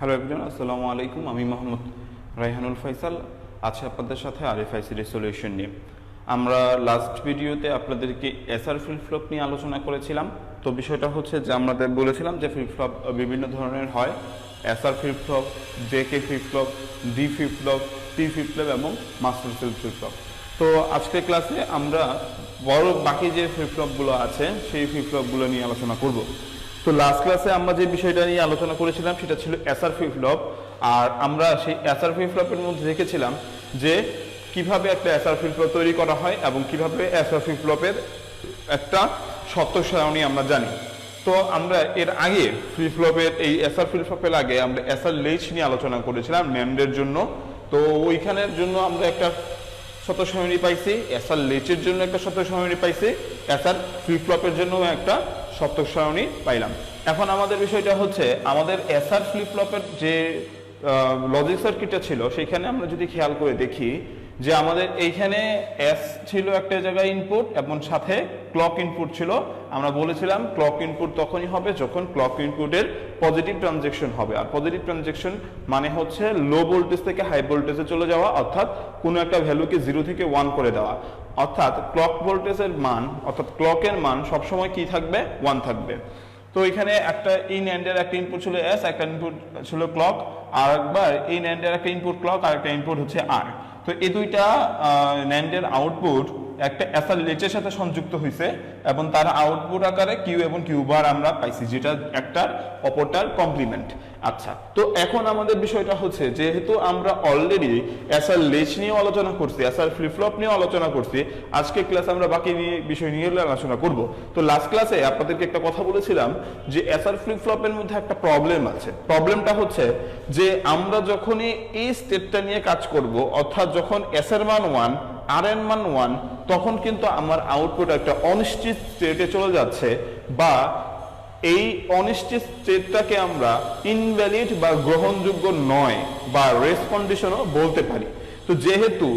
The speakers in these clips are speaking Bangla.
হ্যালো এভরিওয়ান, আসসালামু আলাইকুম। আমি মোহাম্মদ রায়হানুল ফয়সাল আছি আপনাদের সাথে আরএফআই সিরিজ সলিউশন নিয়ে। আমরা লাস্ট ভিডিওতে আপনাদেরকে এসআর ফ্লিপ ফ্লপ নিয়ে আলোচনা করেছিলাম। তো বিষয়টা হচ্ছে যে আমাদের বলেছিলাম যে ফ্লিপ ফ্লপ বিভিন্ন ধরনের হয়, SR flip flop, JK flip flop, D flip flop, T flip flop এবং মাস্টার ফ্লিপ ফ্লপ। তো আজকের ক্লাসে আমরা বাকি যে ফ্লিপ ফ্লপগুলো আছে সেই ফ্লিপ ফ্লপগুলো নিয়ে আলোচনা করব। তো লাস্ট ক্লাসে আমরা যে বিষয়টা নিয়ে আলোচনা করেছিলাম সেটা ছিল এসআর ফ্লিপ ফ্লপ। আর আমরা সেই এসআর ফ্লিপ ফ্লপের মধ্যে দেখেছিলাম যে কিভাবে একটা এসআর ফ্লিপ ফ্লপ তৈরি করা হয় এবং কিভাবে এসআর ফ্লিপ ফ্লপের একটা সত্য সারণী আমরা জানি। তো আমরা এর আগে ফ্লিপ ফ্লপের এই এসআর ফ্লিপ ফ্লপের আগে আমরা এসআর লেচ নিয়ে আলোচনা করেছিলাম ন্যান্ডের জন্য। তো ওইখানের জন্য আমরা একটা সত্য সারণী পাইছি, এসআর লেচের জন্য একটা সত্য সারণী পাইছি, এসআর ফ্লিপ ফ্লপের জন্য একটা সত্য সারণী পাইলাম। এখন আমাদের বিষয়টা হচ্ছে আমাদের এসআর ফ্লিপ ফ্লপের যে লজিক সার্কিটটা ছিল সেখানে আমরা যদি খেয়াল করে দেখি যে আমাদের এইখানে এস ছিল একটা জায়গায় ইনপুট এবং সাথে ক্লক ইনপুট ছিল। আমরা বলেছিলাম ক্লক ইনপুট তখনই হবে যখন ক্লক ইনপুটের পজিটিভ ট্রানজেকশন হবে। আর পজিটিভ ট্রানজেকশন মানে হচ্ছে লো ভোল্টেজ থেকে হাই ভোল্টেজে চলে যাওয়া, অর্থাৎ কোনো একটা ভ্যালুকে 0 থেকে 1 করে দেওয়া। অর্থাৎ ক্লক ভোল্টেজের মান অর্থাৎ ক্লকের মান সবসময় কি থাকবে? 1 থাকবে। তো এখানে একটা এই ন্যান্ডের একটা ইনপুট ছিল এস, একটা ইনপুট ছিল ক্লক, আর একবার এই ন্যান্ডের একটা ইনপুট ক্লক আর একটা ইনপুট হচ্ছে আর। তো এই দুইটা ন্যান্ডের আউটপুট একটা এসআর লেচের সাথে সংযুক্ত হয়েছে এবং তার আউটপুট আকারে কিউ এবং কিউ বার আমরা পাইছি, যেটা একটার অপরটার কমপ্লিমেন্ট। আচ্ছা, তো এখন আমাদের বিষয়টা হচ্ছে যেহেতু আমরা অলরেডি এসআর লেচ নিয়ে আলোচনা করছি, এসআর ফ্লিপ ফ্লপ নিয়ে আলোচনা করছি, আজকে ক্লাসে আমরা বাকি বিষয় নিয়ে আলোচনা করব। তো লাস্ট ক্লাসে আপনাদেরকে একটা কথা বলেছিলাম যে এসআর ফ্লিপ ফ্লপের মধ্যে একটা প্রবলেম আছে। প্রবলেমটা হচ্ছে যে আমরা যখনই এই স্টেপটা নিয়ে কাজ করব, অর্থাৎ যখন এস এর মান 1 আর এর মান 1, তখন কিন্তু আমার আউটপুট একটা অনিশ্চিত স্টেটে চলে যাচ্ছে, বা এই অনিশ্চিত স্টেটটাকে আমরা ইনভ্যালিড বা গ্রহণযোগ্য নয় বা রেস্ট কন্ডিশনও বলতে পারি। তো যেহেতু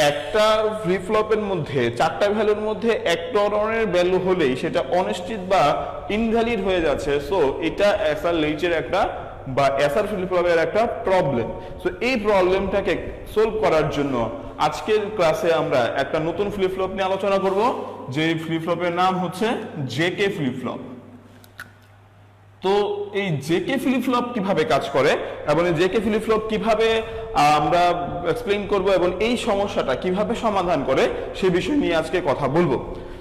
একটা ফ্লিপ ফ্লপের মধ্যে 4টা ভ্যালুর মধ্যে এক ধরনের ভ্যালু হলেই সেটা অনিশ্চিত বা ইনভ্যালিড হয়ে যাচ্ছে, সো এটা এসআর লেচের একটা বা এসআর ফ্লিপ ফ্লপের একটা প্রবলেম। সো এই প্রবলেমটাকে সলভ করার জন্য আজকের ক্লাসে আমরা একটা নতুন ফ্লিপ ফ্লপ নিয়ে আলোচনা করব, যে ফ্লিপ ফ্লপের নাম হচ্ছে জেকে ফ্লিপ ফ্লপ। তো এই জেকে ফ্লিপ ফ্লপ কিভাবে কাজ করে এবং এই জেকে ফ্লিপ ফ্লপ কিভাবে আমরা এক্সপ্লেইন করব এবং এই সমস্যাটা কিভাবে সমাধান করে সে বিষয় নিয়ে আজকে কথা বলবো।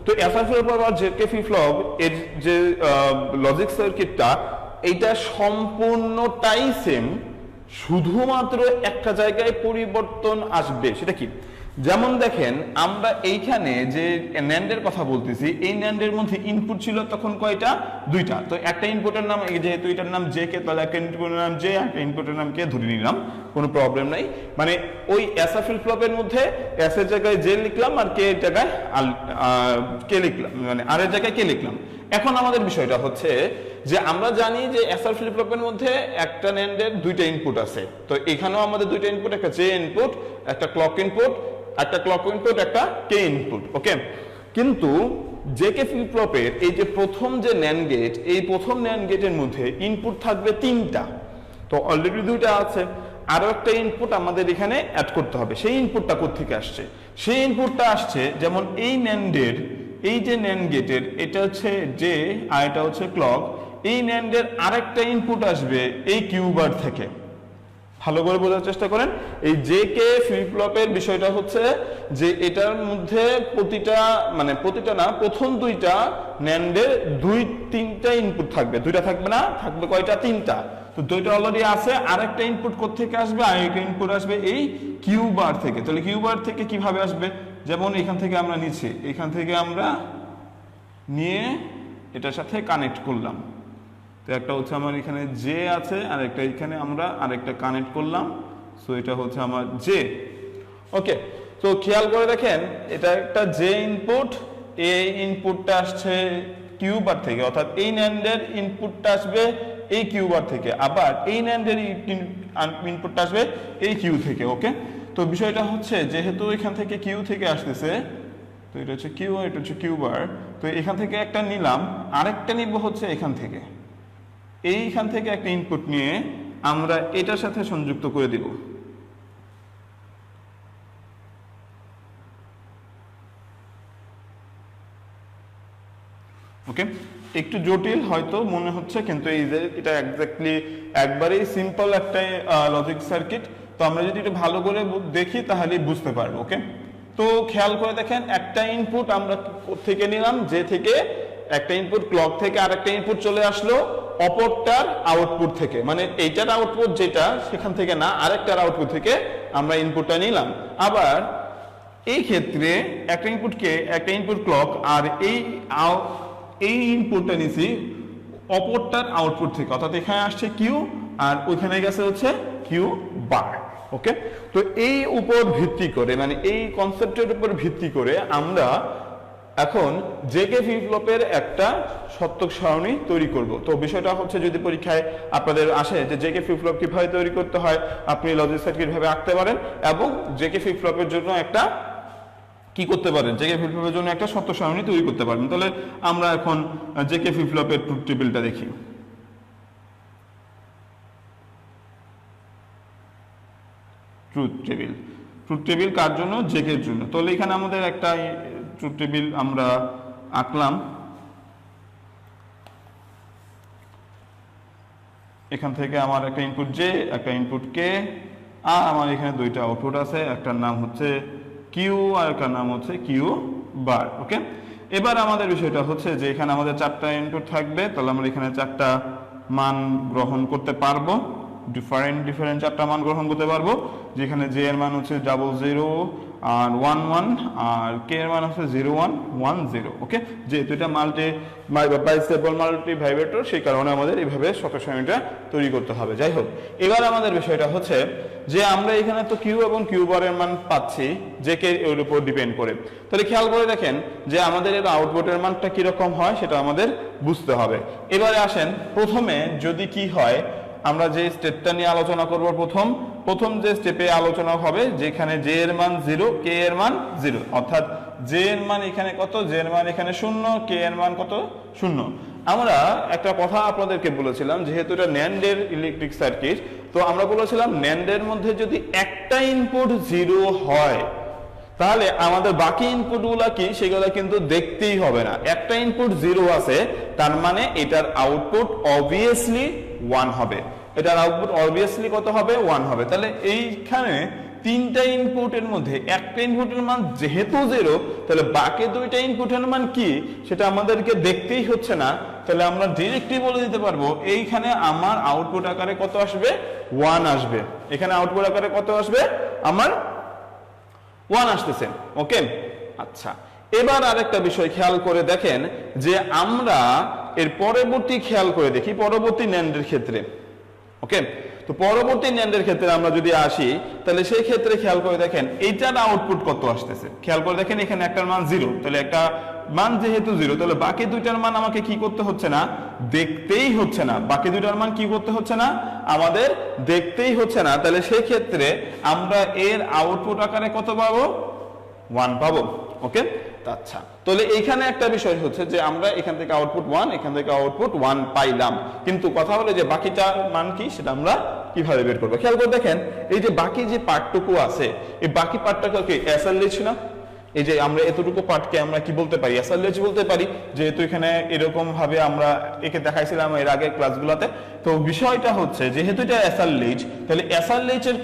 তো এসআর ফ্লিপ ফ্লপ আর জেকে ফ্লিপ ফ্লপ এর যে লজিক সার্কিটটা, এটা সম্পূর্ণটাই সেম, শুধুমাত্র একটা জায়গায় পরিবর্তন আসবে। সেটা কি? যেমন দেখেন, আমরা এইখানে যে ন্যান্ডের কথা বলতেছি, এই ন্যান্ডের মধ্যে ইনপুট ছিল তখন কয়টা? 2টা। তো একটা ইনপুটের নাম, যেহেতু এটার নাম জে কে, তাহলে একটা ইনপুটের নাম জে, একটা ইনপুটের নাম কে ধরে নিলাম, কোনো প্রবলেম নাই। মানে ওই এসআর ফ্লিপ ফ্লপের মধ্যে এস এর জায়গায় জে লিখলাম আর কে এর জায়গায় কে লিখলাম, মানে আর এর জায়গায় কে লিখলাম। এখন আমাদের বিষয়টা হচ্ছে যে আমরা জানি যে এসআর ফ্লিপ ফ্লপের মধ্যে একটা ন্যান্ডের 2টা ইনপুট আছে। তো এখানেও আমাদের 2টা ইনপুট, একটা জে ইনপুট, একটা ক্লক ইনপুট, একটা ক্লক ইনপুট, একটা কে ইনপুট। ওকে, কিন্তু জেকে ফ্লিপ ফ্লপের এই যে প্রথম যে ন্যান্ড গেট, এই প্রথম ন্যান্ড গেটের মধ্যে ইনপুট থাকবে 3টা। তো অলরেডি 2টা আছে, আরো একটা ইনপুট আমাদের এখানে অ্যাড করতে হবে। সেই ইনপুটটা কোত্থেকে আসছে? সেই ইনপুটটা আসছে যেমন এই ন্যান্ডের এই যে ন্যান্ড গেটের, এটা হচ্ছে জে আর এটা হচ্ছে ক্লক, এই ন্যান্ডের আরেকটা ইনপুট আসবে এই কিউ বার থেকে। ভালো করে বোঝার চেষ্টা করেন। এই জেকে ফ্লিপ ফ্লপের বিষয়টা হচ্ছে যে এটার মধ্যে প্রতিটা না, প্রথম 2টা ন্যান্ডের 2-3টা ইনপুট থাকবে। 2টা থাকবে না, থাকবে কয়টা? 3টা। তো 2টা অলরেডি আছে, আরেকটা ইনপুট কোত্থেকে আসবে? আরেকটা ইনপুট আসবে এই কিউ বার থেকে। তাহলে কিউ বার থেকে কিভাবে আসবে? যেমন এখান থেকে আমরা নিচ্ছি, এখান থেকে আমরা নিয়ে এটার সাথে কানেক্ট করলাম। তো একটা হচ্ছে আমার এখানে জে আছে, আর একটা এখানে আমরা আরেকটা কানেক্ট করলাম। সো এটা হচ্ছে আমার জে। ওকে, তো খেয়াল করে দেখেন, এটা একটা জে ইনপুট, এই ইনপুটটা আসছে কিউ বার থেকে, অর্থাৎ এই ন্যান্ডের ইনপুটটা আসবে এই কিউ বার থেকে, আবার এই ন্যান্ডের ইনপুটটা আসবে এই কিউ থেকে। ওকে, তো বিষয়টা হচ্ছে যেহেতু এখান থেকে কিউ থেকে আসতেছে, তো এটা হচ্ছে কিউ, এটা হচ্ছে কিউ বার, তো এখান থেকে একটা নিলাম, আরেকটা নিব হচ্ছে এখান থেকে, এইখান থেকে একটা ইনপুট নিয়ে আমরা এটার সাথে সংযুক্ত করে দিব। ওকে, একটু জটিল হয়তো মনে হচ্ছে, কিন্তু এই যে এটা এক্স্যাক্টলি একবারেই সিম্পল একটা লজিক সার্কিট। তো আমরা যদি একটু ভালো করে দেখি তাহলে বুঝতে পারবো। ওকে, তো খেয়াল করে দেখেন, একটা ইনপুট আমরা থেকে নিলাম, যে থেকে একটা ইনপুট ক্লক থেকে আরেকটা ইনপুট চলে আসলো অপরটার আউটপুট থেকে, মানে এইটার আউটপুট যেটা সেখান থেকে না, আরেকটার আউটপুট থেকে আমরা ইনপুটটা নিলাম। আবার এই ক্ষেত্রে একটা ইনপুট ক্লক আর এই ইনপুটটা নিছি অপরটার আউটপুট থেকে, অর্থাৎ এখানে আসছে কিউ আর ওইখানে গেছে হচ্ছে কিউ বার। ওকে, তো এই উপর ভিত্তি করে, মানে এই কনসেপ্টের উপর ভিত্তি করে আমরা এখন জেকে ফ্লিপ ফ্লপের একটা সত্যক সারণী তৈরি করব। তো বিষয়টা হচ্ছে, যদি পরীক্ষায় আপনাদের আসে যে জেকে ফ্লিপ ফ্লপ কিভাবে তৈরি করতে হয়, আপনি লজিক সার্কিট ভাবে আঁকতে পারেন এবং জেকে ফ্লিপ ফ্লপের জন্য একটা কি করতে পারেন, জেকে ফ্লিপ ফ্লপের জন্য একটা সত্য সারণী তৈরি করতে পারেন। তাহলে আমরা এখন জেকে ফ্লিপ ফ্লপের ট্রুথ টেবিলটা দেখি। ট্রুথ টেবিল কার জন্য? জেকের জন্য। তাহলে এখানে আমাদের একটা ট্রুথ টেবিল আমরা আঁকলাম। এখান থেকে আমার একটা ইনপুট জে, একটা ইনপুট কে, আর আমার এখানে দুইটা আউটপুট আছে, একটার নাম হচ্ছে কিউ আর একটার নাম হচ্ছে কিউ বার। ওকে, এবার আমাদের বিষয়টা হচ্ছে যে এখানে আমাদের চারটা ইনপুট থাকবে, তাহলে আমরা এখানে চারটা মান গ্রহণ করতে পারবো, ডিফারেন্ট চারটা মান গ্রহণ করতে পারবো, যেখানে জে এর মান হচ্ছে 00 আর 11 আর কে এর মান হচ্ছে 0110। ওকে, যেহেতু এটা বাইস্টেবল মাল্টি ভাইব্রেটর, সেই কারণে আমাদের এইভাবে সত্য সারণীটা তৈরি করতে হবে। যাই হোক, এবার আমাদের বিষয়টা হচ্ছে যে আমরা এখানে তো কিউ এবং কিউ বারের মান পাচ্ছি যে কে এর উপর ডিপেন্ড করে। তাহলে খেয়াল করে দেখেন যে আমাদের এর আউটপুটের মানটা কিরকম হয় সেটা আমাদের বুঝতে হবে। এবারে আসেন, প্রথমে যদি কি হয়, আমরা যে স্টেপটা নিয়ে আলোচনা করব, প্রথম যে স্টেপে আলোচনা হবে যেখানে জে এর মান 0, কে এর মান 0, অর্থাৎ জে এর মান এখানে কত, জে এর মান এখানে 0, কে এর মান কত, 0। আমরা একটা কথা আপনাদেরকে বলেছিলাম, যেহেতু এটা ন্যান্ডের ইলেকট্রিক সার্কিট, তো আমরা বলেছিলাম ন্যান্ডের মধ্যে যদি একটা ইনপুট 0 হয় তাহলে আমাদের বাকি ইনপুটগুলো কি সেগুলো কিন্তু দেখতেই হবে না। একটা ইনপুট 0 আছে, তার মানে এটার আউটপুট অবভিয়াসলি 1 হবে। এটার আউটপুট অবভিয়াসলি কত হবে? 1 হবে। তাহলে এইখানে তিনটা ইনপুটের মধ্যে একটা ইনপুটের মান যেহেতু 0, তাহলে বাকি দুইটা ইনপুটের মান কি সেটা আমাদেরকে দেখতেই হচ্ছে না। তাহলে আমরা ডিরেক্টলি বলে দিতে পারবো এইখানে আমার আউটপুট আকারে কত আসবে? 1 আসবে। এখানে আউটপুট আকারে কত আসবে? আমার 1 আসতেছে। ওকে, আচ্ছা, এবার আরেকটা বিষয় খেয়াল করে দেখেন যে আমরা এর পরবর্তী খেয়াল করে দেখি পরবর্তী ন্যান্ডের ক্ষেত্রে। ওকে, তো পরবর্তী ন্যান্ডের ক্ষেত্রে আমরা যদি আসি তাহলে সেই ক্ষেত্রে খেয়াল করে দেখেন এইটার আউটপুট কত আসতেছে। খেয়াল করে দেখেন এখানে একটার মান 0, তাহলে একটা মান যেহেতু 0, তাহলে বাকি দুইটার মান আমাকে কি করতে হচ্ছে না? দেখতেই হচ্ছে না। বাকি দুইটার মান কি করতে হচ্ছে না? আমাদের দেখতেই হচ্ছে না। তাহলে সেই ক্ষেত্রে আমরা এর আউটপুট আকারে কত পাবো? 1 পাবো। ওকে, আচ্ছা, তাহলে এইখানে একটা বিষয় হচ্ছে যে আমরা এখান থেকে আউটপুট 1, এখান থেকে আউটপুট 1 পাইলাম, কিন্তু কথা হলো যে বাকিটার মান কি সেটা আমরা কিভাবে বের করবো? খেয়াল করে দেখেন এই যে বাকি যে পার্টটুকু আছে, এই বাকি পার্টটাকে কি এসএলএইচ না? এই যে আমরা এতটুকু পার্টকে আমরা কি বলতে পারি? এসএলএইচ বলতে পারি, যেহেতু এখানে এরকম ভাবে আমরা একে দেখাইছিলাম এর আগের ক্লাসগুলোতে। তো বিষয়টা হচ্ছে যেহেতু এটা এসএলএইচ, তাহলে এসএলএইচ এর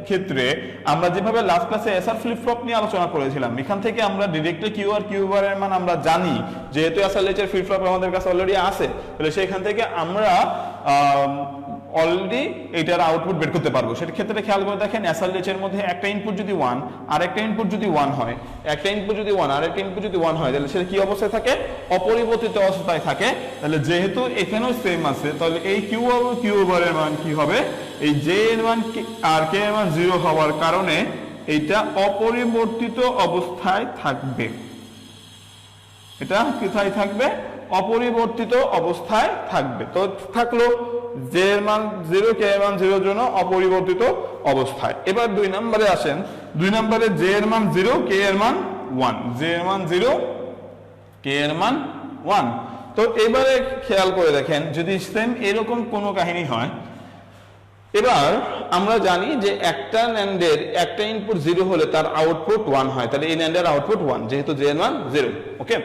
ক্ষেত্রে আমরা যেভাবে লাস্ট ক্লাসে এসআর ফ্লিপ ফ্লপ নিয়ে আলোচনা করেছিলাম, এখান থেকে আমরা ডিরেক্টলি কিউ আর কিউ বারের মান আমরা জানি, যেহেতু এসএলএইচ এর ফ্লিপ ফ্লপ আমাদের কাছে অলরেডি আছে, তাহলে সেখান থেকে আমরা অলরেডি এটার আউটপুট বের করতে পারবো। সেটার ক্ষেত্রে খেয়াল করে দেখেন এসএলএইচ এর মধ্যে একটা ইনপুট যদি 1 আর একটা ইনপুট যদি 1 হয়, একটা ইনপুট যদি 1 আর একটা ইনপুট যদি 1 হয়, তাহলে সেটা কি অবস্থায় থাকে? অপরিবর্তিত অবস্থায় থাকে। তাহলে যেহেতু এখানেও সেম আছে, তাহলে এই কিউ আর কিউ বারের মান কি হবে? এই জে এর মান আর কে এর মান 0 হওয়ার কারণে এটা অপরিবর্তিত অবস্থায় থাকবে। এটা কোথায় থাকবে? অপরিবর্তিত অবস্থায় থাকবে। তো থাকলো জে এর মান 0, কে এর মান 0 এর জন্য অপরিবর্তিত অবস্থায়। এবার 2 নম্বরে আসেন। 2 নম্বরে জে এর মান 0, কে এর মান 1। জে এর মান 0, কে এর মান 1। তো এবারে খেয়াল করে দেখেন যদি সেম এরকম কোনো কাহিনী হয়, এবার আমরা জানি যে একটা ন্যান্ডের একটা ইনপুট 0 হলে তার আউটপুট 1 হয়, তাহলে এই ন্যান্ডের আউটপুট 1 যেহেতু j এর মান 0। ওকে,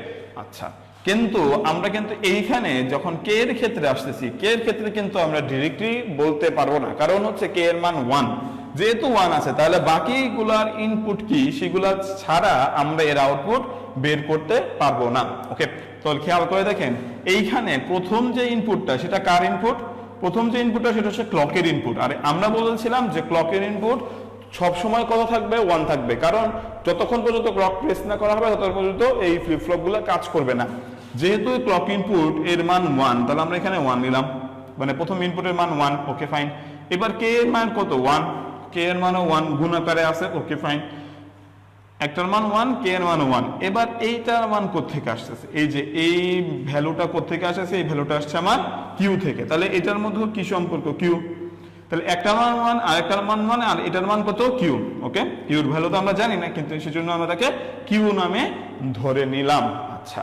আচ্ছা, কিন্তু আমরা কিন্তু এইখানে যখন k এর ক্ষেত্রে আসতেছি, k এর ক্ষেত্রে কিন্তু আমরা ডাইরেক্টলি বলতে পারবো না, কারণ হচ্ছে k এর মান 1, যেহেতু 1 আছে তাহলে বাকিগুলার ইনপুট কি সেগুলা ছাড়া আমরা এর আউটপুট বের করতে পারবো না। ওকে, তো খেয়াল করে দেখেন এইখানে প্রথম যে ইনপুটটা সেটা কার ইনপুট? প্রথম যে ইনপুটটা সেটা হচ্ছে ক্লকের ইনপুট। আর আমরা বলেছিলাম যে ক্লকের ইনপুট সব সময় কত থাকবে? 1 থাকবে, কারণ যতক্ষণ পর্যন্ত ক্লক প্রেস না করা হবে ততক্ষণ পর্যন্ত এই ফ্লিপ ফ্লপগুলো কাজ করবে না। যেহেতু ক্লক ইনপুট এর মান 1, তাহলে আমরা এখানে 1 নিলাম, মানে প্রথম ইনপুটের মান 1। Okay fine. এবার কে এর মান কত? 1। কে এর মানও 1 গুণ আকারে আছে। ওকে ফাইন, একটার মান 1, কে এর মান 1। এবার এইটার মান কোত্থেকে আসতেছে? এই যে এই ভ্যালুটা কোত্থেকে আসছে? এই ভ্যালুটা আসছে আমার কিউ থেকে। তাহলে এটার মধ্যে কি সম্পর্ক? কিউ। তাহলে একটার মান 1 আর একটার মান 1 আর এটার মান কত? কিউ। ওকে, কিউর ভ্যালু তো আমরা জানি না, কিন্তু সেজন্য আমরা তাকে কিউ নামে ধরে নিলাম। আচ্ছা,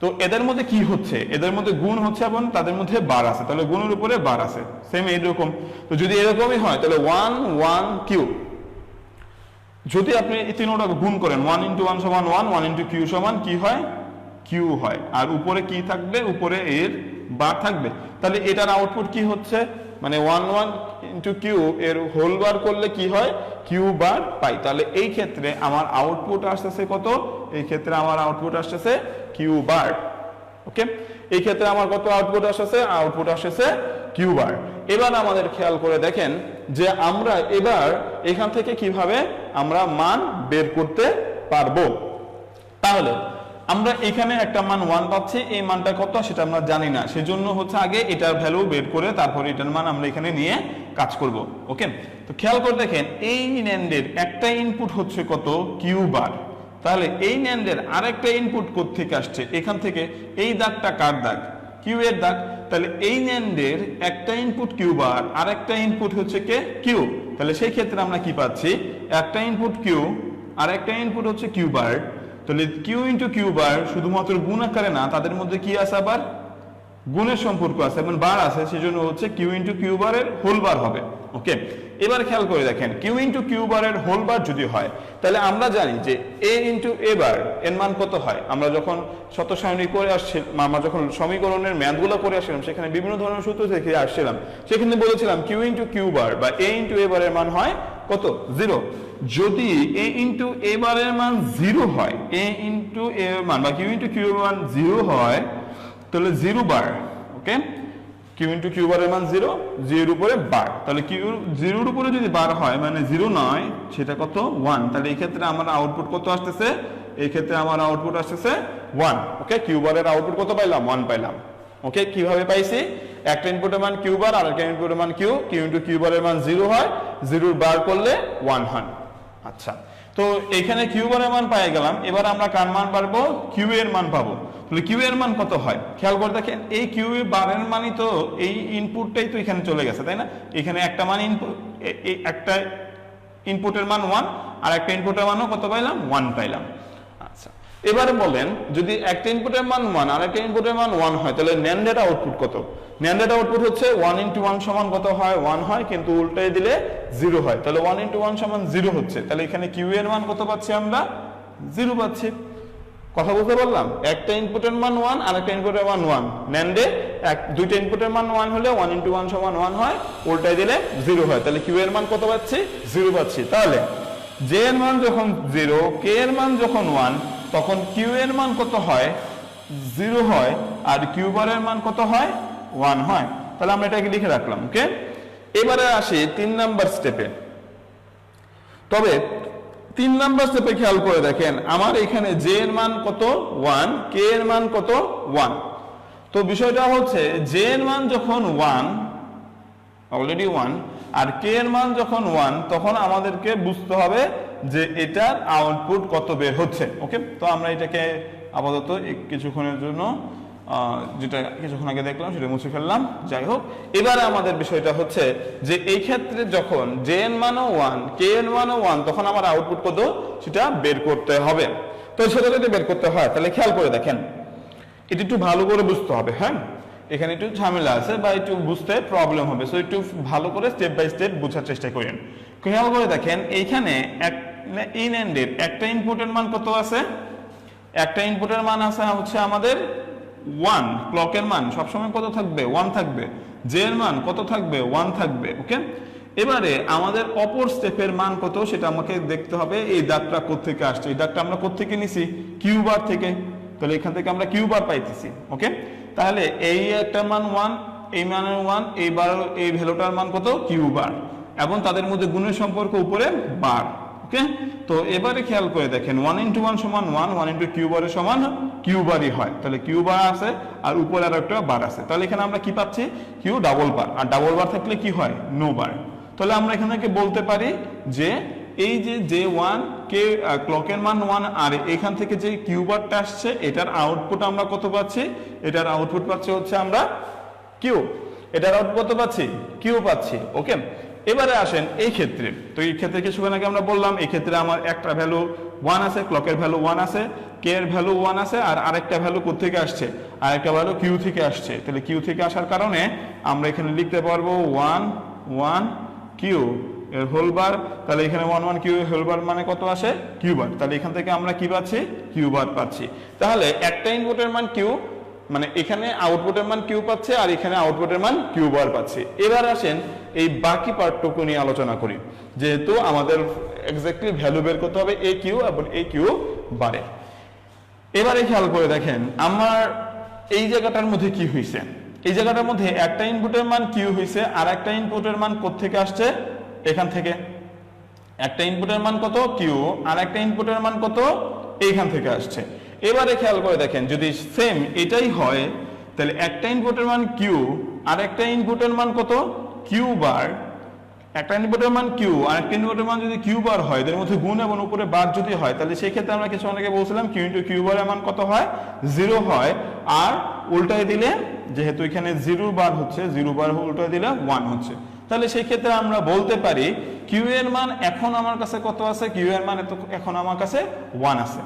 তো এদের মধ্যে কি হচ্ছে? এদের মধ্যে গুণ হচ্ছে এবং তাদের মধ্যে বার আছে, তাহলে গুণের উপরে বার আছে, সেম এইরকম। তো যদি এরকমই হয় তাহলে 1 1 কিউ, যদি আপনি এই তিনটাকে গুণ করেন 1 × 1 = 1, 1 × q সমান কি হয়? কিউ হয়। আর উপরে কি থাকবে? উপরে এর বার থাকবে। তাহলে এটার আউটপুট কি হচ্ছে? মানে 1 1 × q এর হোল বার করলে কি হয়? কিউ বার পাই। তাহলে এই ক্ষেত্রে আমার আউটপুট আসতেছে কত? এই ক্ষেত্রে আমার আউটপুট আসতেছে কিউ বার। ওকে, এই ক্ষেত্রে আমার কত আউটপুট আসছে? আউটপুট আসছে কিউ বার। এবার আমাদের খেয়াল করে দেখেন যে আমরা এবার এখান থেকে কিভাবে আমরা মান বের করতে পারবো। তাহলে আমরা এখানে একটা মান 1 পাচ্ছি, এই মানটা কত সেটা আমরা জানি না, সেজন্য হচ্ছে আগে এটার ভ্যালু বের করে তারপর এটার মান আমরা এখানে নিয়ে কাজ করব। ওকে, তো খেয়াল করে দেখেন এই ন্যান্ডের একটা ইনপুট হচ্ছে কত? Q bar. তাহলে এই ন্যান্ডের আরেকটা ইনপুট কোত্থেকে আসছে? এখান থেকে। এই দাগটা কার দাগ? কিউ এর দাগ। তাহলে এই ন্যান্ডের একটা ইনপুট কিউ বার, আরেকটা ইনপুট হচ্ছে কে? কিউ। তাহলে সেই ক্ষেত্রে আমরা কি পাচ্ছি? একটা ইনপুট কিউ আর একটা ইনপুট হচ্ছে কিউ বার। তাহলে কিউ × কিউ বার শুধুমাত্র গুণ আকারে না, তাদের মধ্যে কি আছে? আবার গুণের সম্পর্ক আছে এবং বার আছে, সেজন্য হচ্ছে কিউ × কিউ বারের হোল বার হবে। ওকে, এবার খেয়াল করে দেখেন কিউ × কিউ বারের হোল বার যদি হয় তাহলে আমরা জানি যে a × a বার এর মান কত হয়? আমরা যখন শত সারণী করে আসছি, আমরা যখন সমীকরণের ম্যাথগুলো করে আসছিলাম সেখানে বিভিন্ন ধরনের সূত্র থেকে আসছিলাম, সেখানে বলেছিলাম কিউ × কিউ বার বা a × a বারের মান হয় কত? 0। যদি a × a বারের মান 0 হয়, a × a এর মান বা কিউ × কিউ এর মান 0 হয় তাহলে 0 বার। ওকে, কিউ × কিউ বারের মান 0, 0 এর উপরে বার। তাহলে কিউ 0 এর উপরে যদি বার হয় মানে 0 নয়, সেটা কত? 1। তাহলে এই ক্ষেত্রে আমার আউটপুট কত আসতেছে? এই ক্ষেত্রে আমার আউটপুট আসতেছে 1। ওকে, কিউ বারের আউটপুট কত পাইলাম? 1 পাইলাম। ওকে, কিভাবে পাইছি? একটা ইনপুটের মান কিউ বার আর একটা ইনপুটের মান কিউ। কিউ × কিউ বারের মান 0 হয়, 0 বার করলে 1 হয়। আচ্ছা, তো এখানে কিউ বারের মান পেয়ে গেলাম। এবার আমরা কার মান পাবো? কিউ এর মান পাবো। তাহলে কিউ এর মান কত হয়? খেয়াল করে দেখেন এই কিউ বারের মানই তো এই ইনপুটটাই তো এখানে চলে গেছে, তাই না? এখানে একটা মান ইনপুট, একটা ইনপুটের মান 1 আর একটা ইনপুটের মানও কত পাইলাম? 1 পাইলাম। আচ্ছা, এবারে বলেন যদি একটা ইনপুটের মান 1 আর একটা ইনপুটের মান 1 হয় তাহলে ন্যান্ডের আউটপুট কত? ন্যান্ডের আউটপুট হচ্ছে 1 × 1 সমান কত হয়? 1 হয়, কিন্তু উল্টায় দিলে 0 হয়। তাহলে 1 × 1 সমান 0 হচ্ছে। তাহলে এখানে কিউ এর মান কত পাচ্ছি আমরা? 0 পাচ্ছি। কথা বলতে পারলাম? একটা ইনপুটের মান 1 আর একটা ইনপুটের মান 1, ন্যান্ডে দুইটা ইনপুটের মান 1 হলে 1 × 1 সমান 1 হয়, উল্টায় দিলে 0 হয়। তাহলে কিউ এর মান কত পাচ্ছি? 0 পাচ্ছি। তাহলে জে এর মান যখন 0, কে এর মান যখন 1, তখন কিউ এর মান কত হয়? 0 হয়, আর কিউ বারের মান কত হয়? 1 হয়। তাহলে আমরা এটাকে লিখে রাখলাম। ওকে, এবারে আসি 3 নাম্বার স্টেপে। তবে 3 নাম্বার স্টেপে খেয়াল করে দেখেন আমার এখানে জে এর মান কত? 1, কে এর মান কত? 1। তো বিষয়টা হচ্ছে জে এর মান যখন 1, অলরেডি 1, আর কে এর মান যখন 1, তখন আমাদেরকে বুঝতে হবে যে এটার আউটপুট কত বের হচ্ছে। ওকে, তো আমরা এটাকে আপাতত কিছুক্ষণের জন্য যেটা কিছুক্ষণ আগে দেখলাম সেটা মুছে ফেললাম। যাই হোক, এবারে আমাদের বিষয়টা হচ্ছে যে এই ক্ষেত্রে যখন জে এর মানও 1, কে এর মানও 1, তখন আমার আউটপুট কত সেটা বের করতে হবে। তো সেটা যদি বের করতে হয় তাহলে খেয়াল করে দেখেন, এটা একটু ভালো করে বুঝতে হবে। হ্যাঁ, এখানে একটু ঝামেলা আছে বা একটু বুঝতে প্রবলেম হবে, সো একটু ভালো করে স্টেপ বাই স্টেপ বোঝার চেষ্টা করেন। খেয়াল করে দেখেন এইখানে ইন এন্ডের একটা ইনপুটের মান কত আছে, একটা ইনপুটের মান আছে হচ্ছে আমাদের 1, ক্লকের মান সবসময় কত থাকবে 1 থাকবে, জে এর মান কত থাকবে 1 থাকবে। ওকে, এবারে আমাদের অপর স্টেপের মান কত সেটা আমাকে দেখতে হবে। এই দাগটা কোত্থেকে আসছে, এই দাগটা আমরা কোত্থেকে নিছি, কিউ বার থেকে, তাহলে এখান থেকে আমরা কিউ বার পাইতেছি। ওকে, তাহলে এই একটা মান 1, এই মানের 1, এইবার এই ভ্যালুটার মান কত কিউ বার, এবং তাদের মধ্যে গুণের সম্পর্ক উপরে বার। ওকে, তো এবারে খেয়াল করে দেখেন 1 × 1 সমান 1, 1 × কিউ বারের সমান কিউ বারই হয়, তাহলে কিউ বার আছে আর উপরে আর একটা বার আছে, তাহলে এখানে আমরা কি পাচ্ছি কিউ ডাবল বার, আর ডাবল বার থাকলে কি হয় নো বার। তাহলে আমরা এখান থেকে বলতে পারি যে এই যে 1 কে ক্লকের মান 1 আর এখান থেকে যে কিউ বারটা আসছে এটার আউটপুট আমরা কত পাচ্ছি, এটার আউটপুট পাচ্ছি হচ্ছে আমরা কিউ, এটার আউটপুট কত পাচ্ছি কিউ পাচ্ছি। ওকে, এবারে আসেন এই ক্ষেত্রে, তো এই ক্ষেত্রে কিছুক্ষণ আগে আমরা বললাম এই ক্ষেত্রে আমার একটা ভ্যালু 1 আছে, ক্লকের ভ্যালু 1 আছে, কে এর ভ্যালু 1 আছে, আর আরেকটা ভ্যালু কোথা থেকে আসছে, আরেকটা ভ্যালু কিউ থেকে আসছে। তাহলে কিউ থেকে আসার কারণে আমরা এখানে লিখতে পারবো 1 1 কিউ এর হোল বার, তাহলে এখানে 1 1 কিউ এর হোল বার মানে কত আসে কিউ বার, তাহলে এখান থেকে আমরা কি পাচ্ছি কিউ বার পাচ্ছি। তাহলে একটা ইনপুটের মান কিউ, মানে এখানে আউটপুটের মান কিউ পাচ্ছে আর এখানে আউটপুটের মান কিউ বার পাচ্ছে। এবার আসেন এই বাকি পার্টটুকু নিয়ে আলোচনা করি, যেহেতু আমাদের এক্স্যাক্টলি ভ্যালু বের করতে হবে এ কিউ এবং এ কিউ বারে। এবারে খেয়াল করে দেখেন আমার এই জায়গাটার মধ্যে কি হয়েছে, এই জায়গাটার মধ্যে একটা ইনপুটের মান কিউ হয়েছে আর একটা ইনপুটের মান কোত্থেকে আসছে, এখান থেকে। একটা ইনপুটের মান কত কিউ আর একটা ইনপুটের মান কত এইখান থেকে আসছে। এবারে খেয়াল করে দেখেন যদি সেম এটাই হয় তাহলে একটা ইনপুটের মান কিউ আর একটা ইনপুটের মান কত কিউ বার, একটা ইনপুটের মান কিউ আর একটা ইনপুটের মান যদি কিউ বার হয় এদের মধ্যে গুণ এবং উপরে বার যদি হয় তাহলে সেই ক্ষেত্রে আমরা কিছু অনেকে বলছিলাম কিউ ইনটু কিউ বারের মান কত হয় 0 হয়, আর উল্টায় দিলে যেহেতু এখানে 0 বার হচ্ছে 0 বার উল্টায় দিলে 1 হচ্ছে, তাহলে সেই ক্ষেত্রে আমরা বলতে পারি কিউ এর মান এখন আমার কাছে কত আছে, কিউ এর মান এখন আমার কাছে 1 আছে।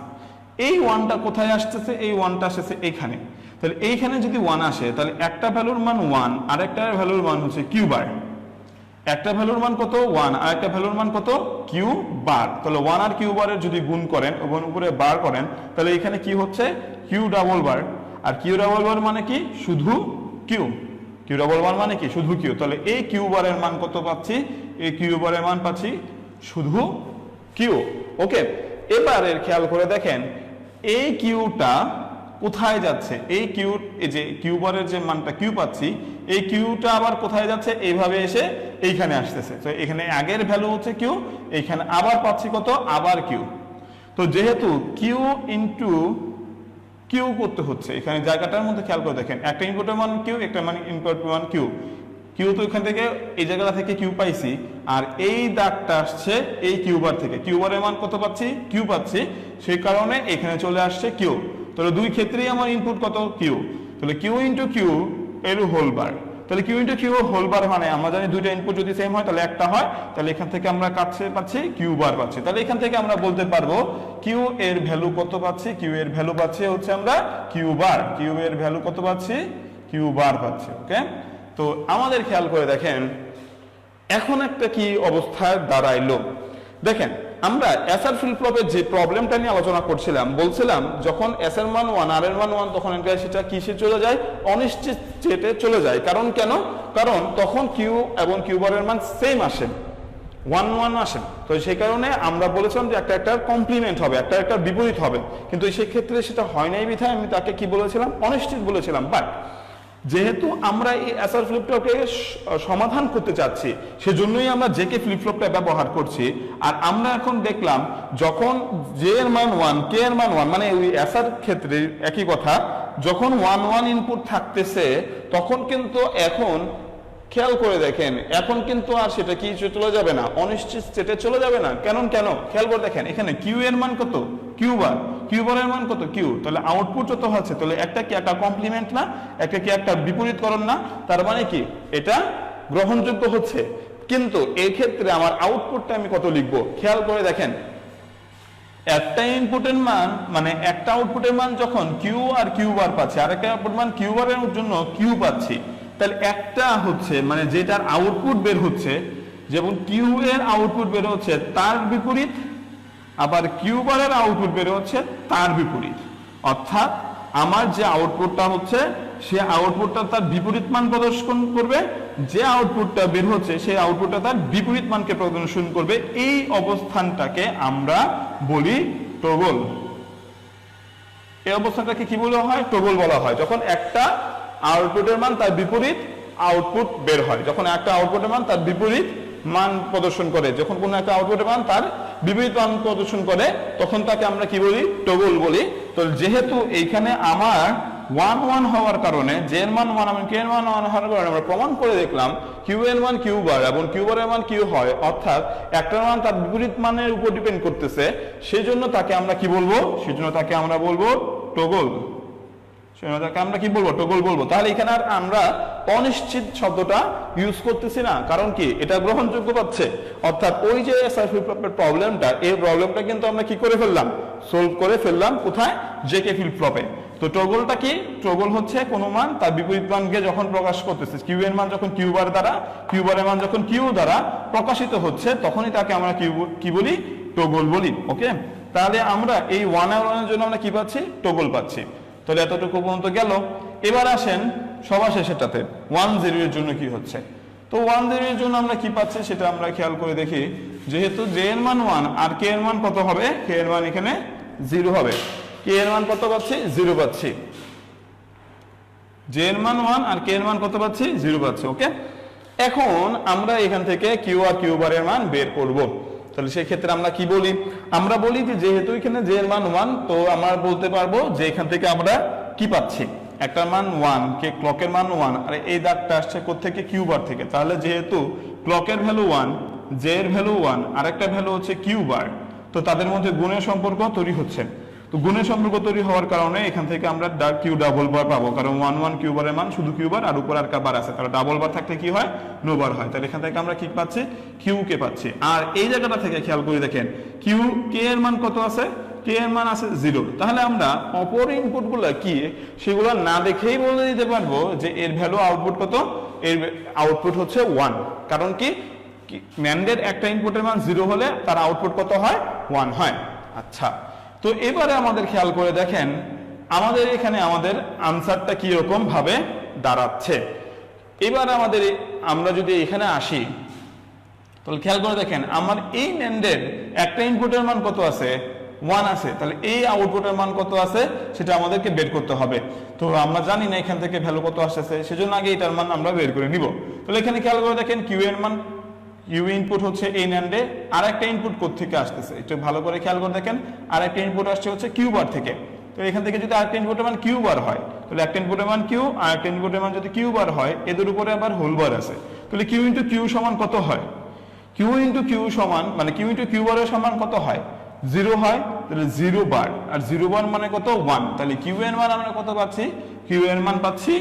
এই 1টা কোথায় আসতেছে, এই 1টা আসছে এইখানে, তাহলে এইখানে যদি 1 আসে তাহলে একটা ভ্যালুর মান 1 আর একটা ভ্যালুর মান হচ্ছে কিউ বার, একটা ভ্যালুর মান কত 1 আর একটা ভ্যালুর মান কত কিউ বার, তাহলে 1 আর কিউ বারের যদি গুণ করেন এবং উপরে বার করেন তাহলে এখানে কি হচ্ছে কিউ ডাবল বার, আর কিউ ডাবল বার মানে কি শুধু কিউ, কিউ ডাবল বার মানে কি শুধু কিউ, তাহলে এই কিউ বারের মান কত পাচ্ছি, এই কিউ বারের মান পাচ্ছি শুধু কিউ। ওকে, এবারে খেয়াল করে দেখেন এই কিউটা কোথায় যাচ্ছে, এই কিউ এই যে কিউ বারের যে মানটা কিউ পাচ্ছি এই কিউটা আবার কোথায় যাচ্ছে এইভাবে এসে এইখানে আসতেছে, তো এখানে আগের ভ্যালু হচ্ছে কিউ, এইখানে আবার পাচ্ছি কত আবার কিউ। তো যেহেতু কিউ ইনটু কিউ করতে হচ্ছে এখানে জায়গাটার মধ্যে খেয়াল করে দেখেন একটা ইনপুটের মান কিউ একটা মান ইনপুটের মান কিউ, কিউ তো এখান থেকে এই জায়গাটা থেকে কিউ পাইছি আর এই দাগটা আসছে এই কিউ বার থেকে, কিউ বারের মান কত পাচ্ছি কিউ পাচ্ছি, সেই কারণে এখানে চলে আসছে কিউ। তাহলে দুই ক্ষেত্রেই আমার ইনপুট কত কিউ, তাহলে কিউ ইনটু কিউ এর হোল বার, তাহলে Q into Q whole bar মানে আমরা জানি দুইটা ইনপুট যদি সেম হয় তাহলে একটা হয়, তাহলে এখান থেকে আমরা কাছে পাচ্ছি কিউ বার পাচ্ছি, তাহলে এখান থেকে আমরা বলতে পারবো কিউ এর ভ্যালু কত পাচ্ছি, কিউ এর ভ্যালু পাচ্ছি হচ্ছে আমরা কিউ বার, কিউ এর ভ্যালু কত পাচ্ছি কিউ বার পাচ্ছি। ওকে, তো আমাদের খেয়াল করে দেখেন এখন একটা কি অবস্থায় দাঁড়াইলো, দেখেন আমরা এসআর ফ্লিপ ফ্লপের যে প্রবলেমটা নিয়ে আলোচনা করছিলাম বলছিলাম যখন এস এর মান 1 আর এর মান 1 তখন সেটা কিসে চলে যায় অনিশ্চিত স্টেটে চলে যায়, কারণ কেন, কারণ তখন কিউ এবং কিউ বারের মান সেম আসে 1 1 আসে, তো সেই কারণে আমরা বলেছিলাম যে একটা কমপ্লিমেন্ট হবে একটা বিপরীত হবে, কিন্তু সেই ক্ষেত্রে সেটা হয় নাই বিধায় আমি তাকে কি বলেছিলাম অনিশ্চিত বলেছিলাম। বাট যেহেতু আমরা এই এসআর ফ্লিপ ফ্লপকে সমাধান করতে চাচ্ছি সেজন্যই আমরা জেকে ফ্লিপ ফ্লপটা ব্যবহার করছি, আর আমরা এখন দেখলাম যখন জে এর মান 1 কে এর মান 1 মানে ওই এসআর ক্ষেত্রে একই কথা, যখন 1 1 ইনপুট থাকতেছে তখন কিন্তু এখন খেয়াল করে দেখেন এখন কিন্তু আর সেটা কি চলে যাবে না অনিশ্চিত স্টেটে চলে যাবে না, কেন খেয়াল করে দেখেন এখানে কিউ এর মান কত কিউ বার, কিউ বারের মান কত কিউ, তাহলে আউটপুট যত হচ্ছে তাহলে একটা কি একটা কমপ্লিমেন্ট না, একটা কি একটা বিপরীতকরণ না, তার মানে কি এটা গ্রহণযোগ্য হচ্ছে। কিন্তু এই ক্ষেত্রে আমার আউটপুটটা আমি কত লিখবো খেয়াল করে দেখেন একটা ইনপুটের মান মানে একটা আউটপুটের মান যখন কিউ আর কিউ বার পাচ্ছি, আর একটা আউটপুট মান কিউ বারের জন্য কিউ পাচ্ছি, তাহলে একটা হচ্ছে মানে যেটার আউটপুট বের হচ্ছে, যেমন কিউ এর আউটপুট বের হচ্ছে তার বিপরীত, আবার কিউ বারের আউটপুট বের হচ্ছে তার বিপরীত। অর্থাৎ আমার যে আউটপুটটা হচ্ছে সে আউটপুটটা তার বিপরীত মান প্রদর্শন করবে, যে আউটপুটটা বের হচ্ছে সেই আউটপুটটা তার বিপরীত মানকে প্রদর্শন করবে। এই অবস্থানটাকে আমরা বলি টগল। এই অবস্থানটাকে কি বলা হয়? টগল বলা হয়। যখন একটা আউটপুটের মান তার বিপরীত আউটপুট বের হয়, যখন একটা আউটপুটের মান তার বিপরীত মান প্রদর্শন করে, যখন কোনো একটা আউটপুটের মান তার বিপরীত মান প্রদর্শন করে, তখন তাকে আমরা কি বলি? টগল বলি। তো যেহেতু এইখানে আমার 1 1 হওয়ার কারণে, জে এর মান 1 এবং কে এর মান 1 হওয়ার কারণে আমরা প্রমাণ করে দেখলাম কিউ এর মান কিউ বার এবং কিউ বারের মান কিউ হয়, অর্থাৎ একটার মান তার বিপরীত মানের উপর ডিপেন্ড করতেছে। সেজন্য তাকে আমরা কি বলবো? সেজন্য তাকে আমরা বলবো টগল। সেজন্য আমরা কি বলবো? টগল বলবো। তাহলে এখানে আর আমরা অনিশ্চিত শব্দটা ইউজ করতেছি না, কারণ কি এটা গ্রহণযোগ্য পাচ্ছে। অর্থাৎ ওই যে এসআর ফ্লিপ ফ্লপের প্রবলেমটা, এই প্রবলেমটা কিন্তু আমরা কি করে ফেললাম? সলভ করে ফেললাম। কোথায়? জেকে ফ্লিপ ফ্লপে। তো টগলটা কি? টগল হচ্ছে কোনো মান তার বিপরীত মানকে যখন প্রকাশ করতেছে, কিউ এর মান যখন কিউ বার দ্বারা, কিউ বারের মান যখন কিউ দ্বারা প্রকাশিত হচ্ছে, তখনই তাকে আমরা কি বলি? টগল বলি। ওকে, তাহলে আমরা এই 1 আর 1 এর জন্য আমরা কি পাচ্ছি? টগল পাচ্ছি। তাহলে এতটুকু পর্যন্ত গেল। এবার আসেন সবার শেষেরটাতে 1 0 এর জন্য কি হচ্ছে। তো 1 0 এর জন্য আমরা কি পাচ্ছি সেটা আমরা খেয়াল করে দেখি। যেহেতু জে এর মান 1 আর কে এর মান কত হবে? কে এর মান এখানে 0 হবে। কে এর মান কত পাচ্ছি? 0 পাচ্ছি। জে এর মান 1 আর কে এর মান কত পাচ্ছি? 0 পাচ্ছি। ওকে, এখন আমরা এখান থেকে কিউ আর কিউ বারের মান বের করব। তাহলে সেই ক্ষেত্রে আমরা কি বলি? আমরা বলি যে যেহেতু এখানে জে এর মান 1, তো আমরা বলতে পারবো যে এখান থেকে আমরা কি পাচ্ছি? একটার মান 1, কে ক্লকের মান 1, আর এই দাগটা আসছে কোত্থেকে? কিউ বার থেকে। তাহলে যেহেতু ক্লকের ভ্যালু 1, জে এর ভ্যালু 1, আর একটা ভ্যালু হচ্ছে কিউ বার, তো তাদের মধ্যে গুণের সম্পর্ক তৈরি হচ্ছে। তো গুণের সম্পর্ক তৈরি হওয়ার কারণে এখান থেকে আমরা কিউ ডাবল বার পাবো, কারণ 1 1 কিউ বারের মান শুধু কিউ বার, আর উপর আর বার আছে, তাহলে ডাবল বার থাকলে কি হয়? নো বার হয়। তাহলে এখান থেকে আমরা কি পাচ্ছি? কিউ কে পাচ্ছি। আর এই জায়গাটা থেকে খেয়াল করে দেখেন কিউ কে এর মান কত আছে? কে এর মান আছে 0। তাহলে আমরা অপর ইনপুট গুলা কি সেগুলো না দেখেই বলে দিতে পারবো যে এর ভ্যালু আউটপুট কত? এর আউটপুট হচ্ছে 1। কারণ কি ন্যান্ডের একটা ইনপুটের মান 0 হলে তার আউটপুট কত হয়? 1 হয়। আচ্ছা, তো এবারে আমাদের খেয়াল করে দেখেন আমাদের এখানে আমাদের আনসারটা কি রকম ভাবে দাঁড়াচ্ছে। এবার আমরা যদি এখানে আসি, তাহলে খেয়াল করে দেখেন আমার এই ন্যান্ডের একটা ইনপুটের মান কত আছে? 1 আছে। তাহলে এই আউটপুটের মান কত আছে সেটা আমাদেরকে বের করতে হবে। তো আমরা জানি না এখান থেকে ভ্যালু কত আসছে, সেজন্য আগে এটার মান আমরা বের করে নিব। তাহলে এখানে খেয়াল করে দেখেন কিউ এর মান, ইউ ইনপুট হচ্ছে এই ন্যান্ডে, আর একটা ইনপুট কোত্থেকে আসতেছে একটু ভালো করে খেয়াল করে দেখেন। আর একটা ইনপুট আসছে হচ্ছে কিউ বার থেকে। তো এখান থেকে যদি আরেকটা ইনপুটের মান কিউ বার হয়, তাহলে একটা ইনপুটের মান কিউ, আর একটা ইনপুটের মান যদি কিউ বার হয়, এদের উপরে আবার হোল বার আছে। তাহলে কিউ ইন্টু কিউ সমান কত হয়? কিউ ইন্টু কিউ সমান মানে কিউ ইন্টু কিউ বারের সমান কত হয়? 0 হয়। তাহলে 0 বার, আর 0 বার মানে কত? 1। তাহলে কিউ এর মান আমরা কত পাচ্ছি? কিউ এর মান পাচ্ছি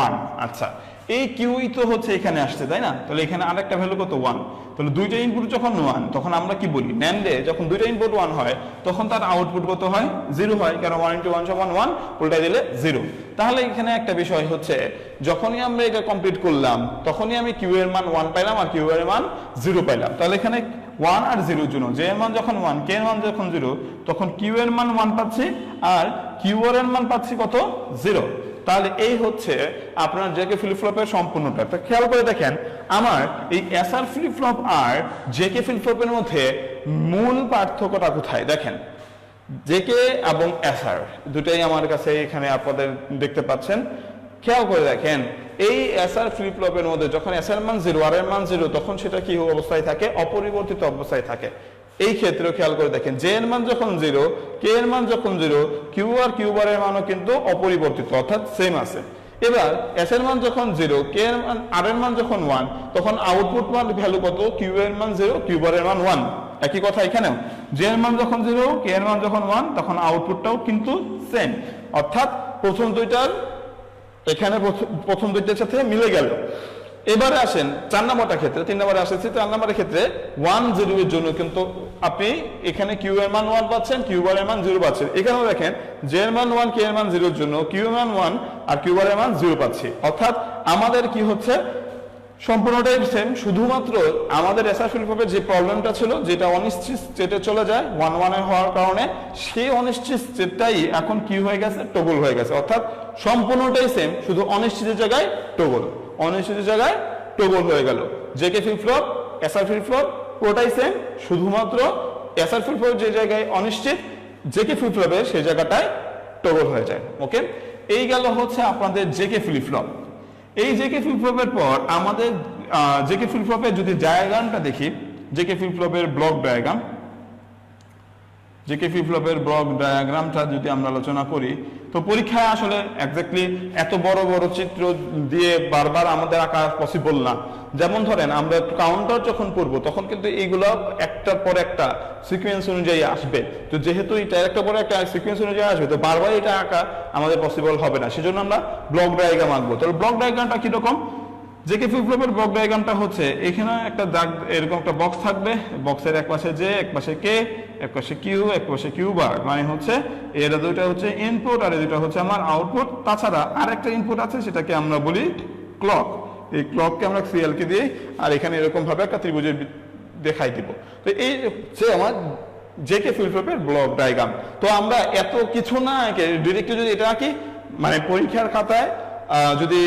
1। আচ্ছা, এই কিউই তো হচ্ছে এখানে আসছে, তাই না? তাহলে এখানে আরেকটা ভ্যালু কত? 1। তাহলে দুইটা ইনপুট যখন 1, তখন আমরা কি বলি? ন্যান্ডে যখন দুইটা ইনপুট 1 হয় তখন তার আউটপুট কত হয়? 0 হয়, কারণ 1 × 1 = 1, উল্টাই দিলে 0। তাহলে এখানে একটা বিষয় হচ্ছে যখনই আমরা এটা কমপ্লিট করলাম তখনই আমি কিউ এর মান 1 পাইলাম আর কিউ এর মান 0 পাইলাম। তাহলে এখানে 1 আর 0 এর জন্য জে এর মান যখন 1, কে এর মান যখন 0, তখন কিউ এর মান 1 পাচ্ছি আর কিউ এর মান পাচ্ছি কত? 0। তাহলে এই হচ্ছে আপনার জেকে ফ্লিপ ফ্লপের সম্পূর্ণটা। তো খেয়াল করে দেখেন আমার এই এসআর ফ্লিপ ফ্লপ আর জেকে ফ্লিপ ফ্লপের মধ্যে মূল পার্থক্যটা কোথায়? দেখেন জেকে এবং এসআর দুটাই আমার কাছে এখানে আপনাদের দেখতে পাচ্ছেন। খেয়াল করে দেখেন এই এসআর ফ্লিপ ফ্লপের মধ্যে যখন এস এর মান 0 আর এর মান 0, তখন সেটা কি অবস্থায় থাকে? অপরিবর্তিত অবস্থায় থাকে। এই ক্ষেত্রে খেয়াল করে দেখেন জে এর মান যখন 0, কে এর মান যখন 0, কিউ আর কিউ বারের মানও কিন্তু অপরিবর্তিত অর্থাৎ সেম আছে। এবার এস এর মান যখন 0, কে এর মান আর এর মান যখন 1, তখন আউটপুট মান ভ্যালু কত? কিউ এর মান 0, কিউ বারের মান 1। একই কথা এখানেও জে এর মান যখন 0, কে এর মান যখন 1, তখন আউটপুটটাও কিন্তু সেম। অর্থাৎ প্রথম দুইটার এখানে প্রথম দুইটার সাথে মিলে গেল। এবারে আসেন 4 নম্বরটা ক্ষেত্রে, 3 নম্বরে আসেছি, 4 নম্বরের ক্ষেত্রে 1 0 এর জন্য কিন্তু আপনি এখানে কিউ এর মান 1 পাচ্ছেন, কিউ বার এর মান 0 পাচ্ছেন। এখানেও দেখেন জে এর মান 1, কে এর মান 0 এর জন্য কিউ এর মান 1 আর কিউ বার এর মান 0 পাচ্ছি। অর্থাৎ আমাদের কি হচ্ছে, সম্পূর্ণটাই সেম, শুধুমাত্র আমাদের এসআর ফ্লিপ ফ্লপের যে প্রবলেমটা ছিল, যেটা অনিশ্চিত স্টেটে চলে যায় 1 1 এর হওয়ার কারণে, সেই অনিশ্চিত স্টেটটাই এখন কি হয়ে গেছে, টগল হয়ে গেছে। অর্থাৎ সম্পূর্ণটাই সেম, শুধু অনিশ্চিতের জায়গায় টগল, অনিশ্চিতের জায়গায় টগল হয়ে গেল। JK flip flop, SR flip flop পুরোটাই সেম, শুধুমাত্র এসআর ফ্লিপ ফ্লপ যে জায়গায় অনিশ্চিত, জেকে ফ্লিপ ফ্লপের সেই জায়গাটায় টগল হয়ে যায়। ওকে, এই গেল হচ্ছে আপনাদের জেকে ফ্লিপ ফ্লপ। এই জেকে ফ্লিপ ফ্লপের পর আমাদের জেকে ফ্লিপ ফ্লপের যদি ডায়াগ্রামটা দেখি, জেকে ফ্লিপ ফ্লপের ব্লক ডায়াগ্রাম, জেকে ফ্লিপ ফ্লপের ব্লক ডায়াগ্রামটা যদি আমরা আলোচনা করি, তো পরীক্ষায় আসলে এক্স্যাক্টলি এত বড় বড় চিত্র দিয়ে বারবার আমাদের আঁকা পসিবল না। যেমন ধরেন আমরা কাউন্টার যখন পড়বো তখন কিন্তু এইগুলো একটার পর একটা সিকোয়েন্স অনুযায়ী আসবে, তো যেহেতু এটা একটা পর একটা সিকোয়েন্স অনুযায়ী আসবে, তো বারবার এটা আঁকা আমাদের পসিবল হবে না, সেজন্য আমরা ব্লক ডায়াগ্রাম আঁকবো। তাহলে ব্লক ডায়াগ্রামটা কিরকম, জেকে ফ্লিপ ফ্লপের ব্লক ডায়াগ্রামটা হচ্ছে, এখানে একটা দাগ, এরকম একটা বক্স থাকবে, বক্সের এক পাশে জে, এক পাশে কে, এক পাশে কিউ, এক পাশে কিউ বার, মানে হচ্ছে এরা দুইটা হচ্ছে ইনপুট আর এই দুইটা হচ্ছে আমার আউটপুট। তাছাড়া আরেকটা ইনপুট আছে, সেটাকে আমরা বলি ক্লক। এই ক্লককে আমরা সিরিয়ালকে দিই, আর এখানে এরকম ভাবে একটা ত্রিভুজের দেখাই দিব। তো এই হচ্ছে আমার জেকে ফ্লিপ ফ্লপের ব্লক ডায়াগ্রাম। তো আমরা এত কিছু না ডিরেক্টলি যদি এটা আঁকি, মানে পরীক্ষার খাতায় যদি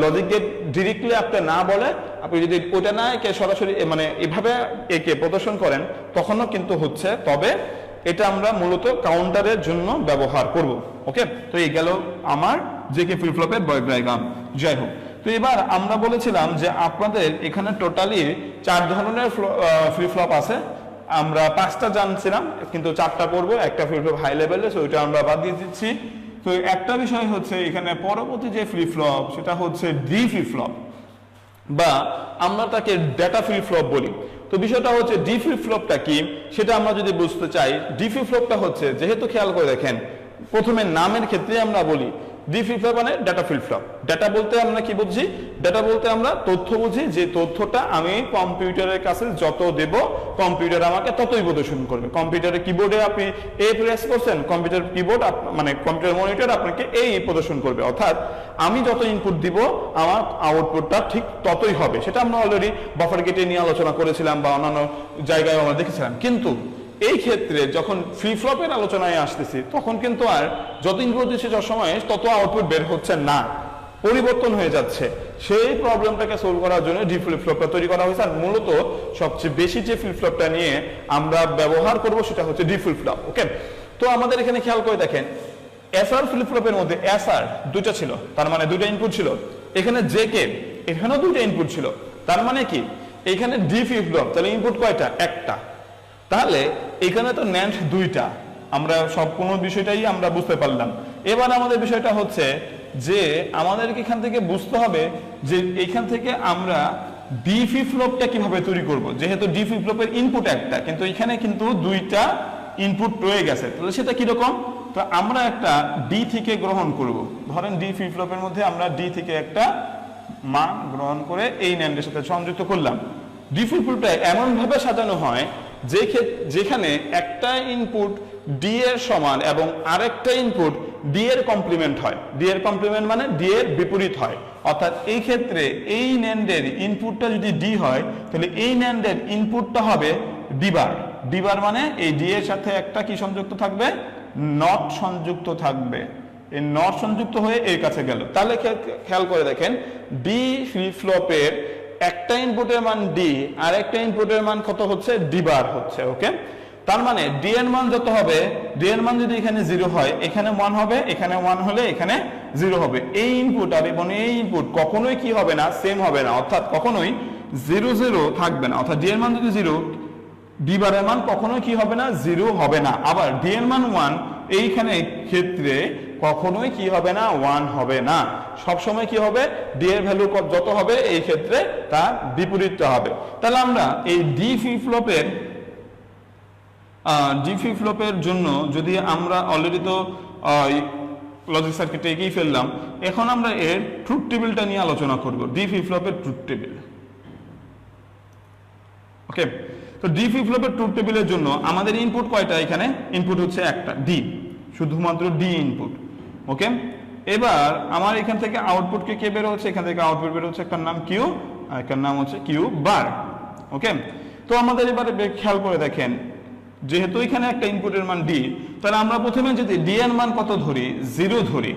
লজিক গেট ডিরেক্টলি আপনি না বলে, আপনি যদি ওটা না একে সরাসরি মানে এভাবে একে প্রদর্শন করেন, তখনও কিন্তু হচ্ছে। তবে এটা আমরা মূলত কাউন্টারের জন্য ব্যবহার করব। ওকে, তো এই গেল আমার জেকে ফ্লিপ ফ্লপের ব্লক ডায়াগ্রাম। যাই হোক, তো এবার আমরা বলেছিলাম যে আপনাদের এখানে টোটালি 4 ধরনের ফ্লিপ ফ্লপ আছে। আমরা 5টা জানছিলাম, কিন্তু 4টা করবো। একটা ফ্লিপ ফ্লপ হাই লেভেলে, সো ওইটা আমরা বাদ দিয়ে দিচ্ছি। তো একটা বিষয় হচ্ছে এখানে পরবর্তী যে ফ্লিপ ফ্লপ, সেটা হচ্ছে ডি ফ্লিপ ফ্লপ, বা আমরা তাকে ডেটা ফ্লিপ ফ্লপ বলি। তো বিষয়টা হচ্ছে ডি ফ্লিপ ফ্লপটা কি, সেটা আমরা যদি বুঝতে চাই, ডি ফ্লিপ ফ্লপটা হচ্ছে, যেহেতু খেয়াল করে দেখেন প্রথমে নামের ক্ষেত্রে আমরা বলি ডি ফ্লিপ ফ্লপ মানে ডেটা ফ্লিপ ফ্লপ। ডেটা বলতে আমরা কি বুঝি, ডেটা বলতে আমরা তথ্য বুঝি, যে তথ্যটা আমি কম্পিউটারের কাছে যত দেব, কম্পিউটার আমাকে ততই প্রদর্শন করবে। কম্পিউটারের কিবোর্ডে আপনি এ প্রেস করছেন, কম্পিউটার কিবোর্ড মানে কম্পিউটার মনিটর আপনাকে এই প্রদর্শন করবে। অর্থাৎ আমি যত ইনপুট দিব, আমার আউটপুটটা ঠিক ততই হবে। সেটা আমরা অলরেডি বাফার গেটে নিয়ে আলোচনা করেছিলাম, বা অন্যান্য জায়গায় আমরা দেখেছিলাম। কিন্তু এই ক্ষেত্রে যখন ফ্লিপ ফ্লপের আলোচনায় আসতেছি, তখন কিন্তু আর যত ইনপুট দিচ্ছে সময় তত আউটপুট বের হচ্ছে না, পরিবর্তন হয়ে যাচ্ছে। সেই প্রবলেমটাকে সলভ করার জন্য ডি ফ্লিপ ফ্লপটা তৈরি করা হয়েছে। আর মূলত সবচেয়ে বেশি যে ফ্লিপ ফ্লপটা নিয়ে আমরা ব্যবহার করব, সেটা হচ্ছে ডি ফ্লিপ ফ্লপ। ওকে, তো আমাদের এখানে খেয়াল করে দেখেন, এসআর ফ্লিপ ফ্লপের মধ্যে এসআর 2টা ছিল, তার মানে 2টা ইনপুট ছিল। এখানে জেকে, এখানেও 2টা ইনপুট ছিল, তার মানে কি এখানে ডি ফ্লিপ ফ্লপ, তাহলে ইনপুট কয়টা, একটা। তাহলে এখানে তো ন্যান্ড 2টা, আমরা সব কোনো বিষয়টাই আমরা বুঝতে পারলাম। এবার আমাদের বিষয়টা হচ্ছে যে আমাদেরকে এখান থেকে বুঝতে হবে যে এখান থেকে আমরা ডি ফ্লিপ ফ্লপটা কিভাবে তৈরি করব। যেহেতু ডি ফ্লিপ ফ্লপের ইনপুট একটা, কিন্তু এখানে কিন্তু 2টা ইনপুট রয়ে গেছে, তাহলে সেটা কিরকম, তো আমরা একটা ডি থেকে গ্রহণ করব। ধরেন ডি ফ্লিপ ফ্লপের মধ্যে আমরা ডি থেকে একটা মান গ্রহণ করে এই ন্যান্ডের সাথে সংযুক্ত করলাম। ডি ফ্লিপ ফ্লপটা এমন ভাবে সাজানো হয় যেখানে একটা ইনপুট ডি এর সমান এবং আরেকটা ইনপুট ডি এর কমপ্লিমেন্ট হয়। ডি এর কমপ্লিমেন্ট মানে ডি এর বিপরীত হয়। অর্থাৎ এই ক্ষেত্রে এই ন্যান্ডের ইনপুটটা যদি ডি হয়, তাহলে এই ন্যান্ডের ইনপুটটা হবে ডি বার। ডি বার মানে এই ডি এর সাথে একটা কি সংযুক্ত থাকবে, নট সংযুক্ত থাকবে। এই নট সংযুক্ত হয়ে এর কাছে গেল। তাহলে খেয়াল করে দেখেন, ডি ফ্লিপ ফ্লপের একটা ইনপুটের মান ডি, আর একটা ইনপুটের মান কত হচ্ছে, ডি বার হচ্ছে। ওকে, তার মানে ডি এর মান যত হবে, ডি এর মান যদি এখানে 0 হয়, এখানে 1 হবে, এখানে 1 হলে এখানে 0 হবে। এই ইনপুট আর এবং এই ইনপুট কখনোই কি হবে না, সেম হবে না, অর্থাৎ কখনোই 0 0 থাকবে না। অর্থাৎ ডি এর মান যদি 0, ডি বারের মান কখনোই কি হবে না, 0 হবে না। আবার ডি এর মান 1, এইখানে ক্ষেত্রে কখনোই কি হবে না, 1 হবে না। সবসময় কি হবে, ডি এর ভ্যালু যত হবে এই ক্ষেত্রে তার বিপরীতটা হবে। তাহলে আমরা এই ডি ফ্লিপ ফ্লপের জন্য যদি আমরা অলরেডি তো লজিক সার্কিটটা এগিয়ে ফেললাম। এখন আমরা এর ট্রুথ টেবিলটা নিয়ে আলোচনা করব, ডি ফ্লিপ ফ্লপের ট্রুথ টেবিল। ওকে, তো ডি ফ্লিপ ফ্লপের ট্রুথ টেবিলের জন্য আমাদের ইনপুট কয়টা? এখানে ইনপুট হচ্ছে একটা, ডি, শুধুমাত্র ডি ইনপুট। ওকে, এবার আমার এখান থেকে আউটপুটকে কে বের হচ্ছে? এখান থেকে আউটপুট বের হচ্ছে একটার নাম কিউ আর একটার নাম হচ্ছে কিউ বার। ওকে, তো আমাদের এবারে খেয়াল করে দেখেন, যেহেতু এখানে একটা ইনপুটের মান ডি, তাহলে আমরা প্রথমে যদি ডি এর মান কত ধরি? 0 ধরি।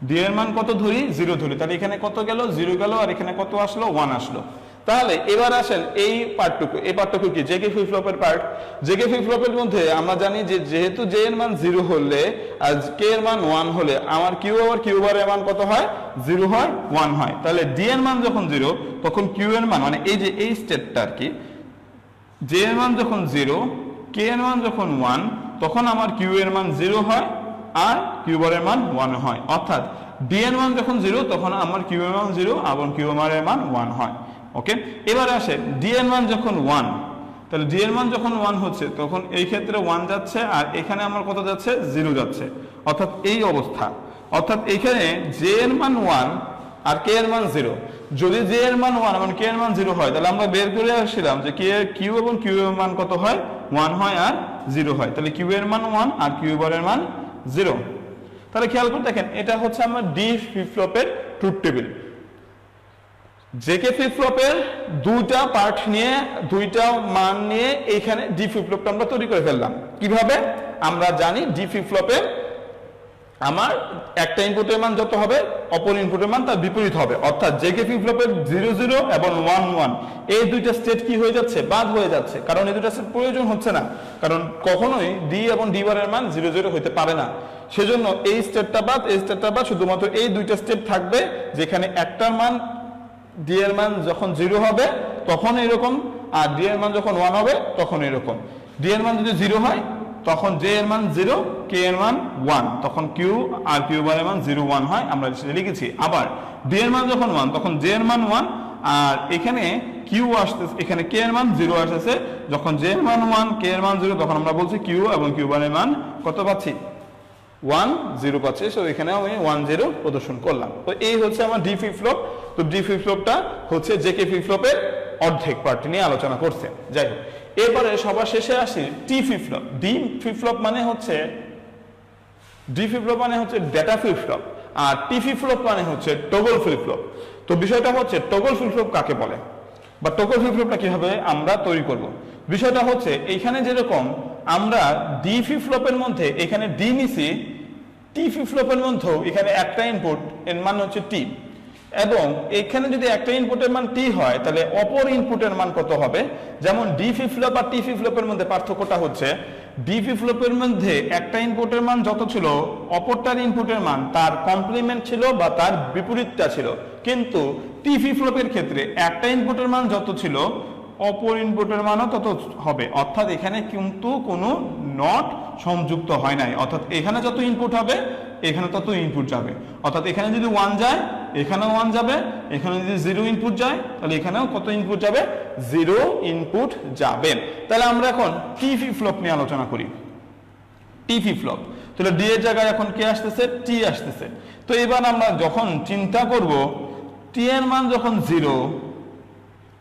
ডি এর মান কত ধরি? 0 ধরি। তাহলে এখানে কত গেল? 0 গেল, আর এখানে কত আসলো? 1 আসলো। তাহলে এবার আসেন এই পার্টটুকু, এই পার্টটুকু কি জেকে ফ্লিপ ফ্লপের পার্ট। জেকে ফ্লিপ ফ্লপের মধ্যে আমরা জানি যে যেহেতু জে এর মান 0 হলে আর কে এর মান 1 হলে আমার কিউ আবার কিউ বারের মান কত হয়? 0 হয়, 1 হয়। তাহলে ডি এর মান যখন 0 তখন কিউ এর মান, মানে এই যে এই স্টেটটা আর কি, জে এর মান যখন 0, কে এর মান যখন 1, তখন আমার কিউ এর মান 0 হয় আর কিউ বারের মান 1 হয়। অর্থাৎ ডি এর মান যখন 0 তখন আমার কিউ এর মান 0 এবং কিউ বারের মান 1 হয়। ওকে, এবারে আসে ডি এর মান যখন 1, তাহলে ডি এর মান যখন 1 হচ্ছে তখন এই ক্ষেত্রে 1 যাচ্ছে আর এখানে আমার কত যাচ্ছে? 0 যাচ্ছে। অর্থাৎ এই অবস্থা, অর্থাৎ এখানে জে এর মান 1 আর কে এর মান 0। যদি জে এর মান 1 এবং কে এর মান 0 হয়, তাহলে আমরা বের করে আসছিলাম যে কিউ এবং কিউ এর মান কত হয়? 1 হয় আর 0 হয়। তাহলে কিউ এর মান 1 আর কিউ বারের মান 0। তাহলে খেয়াল করে দেখেন, এটা হচ্ছে আমার ডি ফ্লিপ ফ্লপের ট্রুথ টেবিল। জেকে ফ্লিপ ফ্লপের দুইটা পার্ট নিয়ে, দুইটা মান নিয়ে এইখানে ডি ফ্লিপ ফ্লপটা আমরা তৈরি করে ফেললাম। কিভাবে? আমরা জানি ডি ফ্লিপ ফ্লপে আমার একটা ইনপুটের মান যত হবে অপর ইনপুটের মান তার বিপরীত হবে। অর্থাৎ জেকে ফ্লিপ ফ্লপের 0 0 এবং 1 1 এই দুইটা স্টেট কি হয়ে যাচ্ছে? বাদ হয়ে যাচ্ছে, কারণ এই দুইটা স্টেট প্রয়োজন হচ্ছে না, কারণ কখনোই ডি এবং ডি বারের মান 0 0 হতে পারে না। সেজন্য এই স্টেটটা বাদ, এই স্টেটটা বাদ, শুধুমাত্র এই দুইটা স্টেট থাকবে, যেখানে একটার মান ডি এর মান যখন 0 হবে তখন এরকম, আর ডি এর মান যখন 1 হবে তখন এরকম। ডি এর মান যদি 0 হয় তখন জে এর মান 0, কে এর মান 1, তখন কিউ আর কিউ বারের মান 0 1 হয়, আমরা সেটা লিখেছি। আবার ডি এর মান যখন 1 তখন জে এর মান 1 আর এখানে কিউ আসতেছে, এখানে কে এর মান 0 আসতেছে। যখন জে এর মান 1, কে এর মান 0, তখন আমরা বলছি কিউ এবং কিউ বারের মান কত পাচ্ছি? 1 0 পাচ্ছি। সো এখানে আমি 1 0 প্রদর্শন করলাম। তো এই হচ্ছে আমার ডি ফ্লিপ ফ্লপ। তো ডি ফ্লিপ ফ্লপটা হচ্ছে জেকে ফ্লিপ ফ্লপের অর্ধেক পার্টি নিয়ে আলোচনা করছে। যাই হোক, এবারে সবার শেষে আসি T flip flop. D flip flop মানে হচ্ছে, ডি ফ্লিপ ফ্লপ মানে হচ্ছে ডেটা ফ্লিপ ফ্লপ, আর টি ফ্লিপ ফ্লপ মানে হচ্ছে টগল ফ্লিপ ফ্লপ। তো বিষয়টা হচ্ছে টগল ফ্লিপ ফ্লপ কাকে বলে বা টগল ফ্লিপ ফ্লপটা কিভাবে আমরা তৈরি করব। বিষয়টা হচ্ছে এইখানে যেরকম আমরা ডি ফ্লিপ ফ্লপের মধ্যে এখানে ডি নিছি, টি ফ্লিপ ফ্লপের মধ্যেও এখানে একটা ইনপুট এর মান হচ্ছে টি, এবং এখানে যদি একটা ইনপুটের মান টি হয় তাহলে অপর ইনপুটের মান কত হবে? যেমন ডি ফ্লিপ ফ্লপ আর টি ফ্লিপ ফ্লপের মধ্যে পার্থক্যটা হচ্ছে, ডি ফ্লিপ ফ্লপের মধ্যে একটা ইনপুটের মান যত ছিল অপরটার ইনপুটের মান তার কমপ্লিমেন্ট ছিল বা তার বিপরীতটা ছিল, কিন্তু টি ফ্লিপ ফ্লপের ক্ষেত্রে একটা ইনপুটের মান যত ছিল অপর ইনপুটের মানও তত হবে। অর্থাৎ এখানে কিন্তু কোনো নট সংযুক্ত হয় নাই, অর্থাৎ এখানে যত ইনপুট হবে এখানে তত ইনপুট যাবে। অর্থাৎ এখানে যদি 1 যায় এখানেও 1 যাবে, এখানে যদি 0 ইনপুট যায় তাহলে এখানেও কত ইনপুট যাবে? 0 ইনপুট যাবে। তাহলে আমরা এখন টি ফ্লিপ ফ্লপ নিয়ে আলোচনা করি। টি ফ্লিপ ফ্লপ, তাহলে ডি এর জায়গায় এখন কে আসতেছে? টি আসতেছে। তো এবার আমরা যখন চিন্তা করব, টি এর মান যখন 0,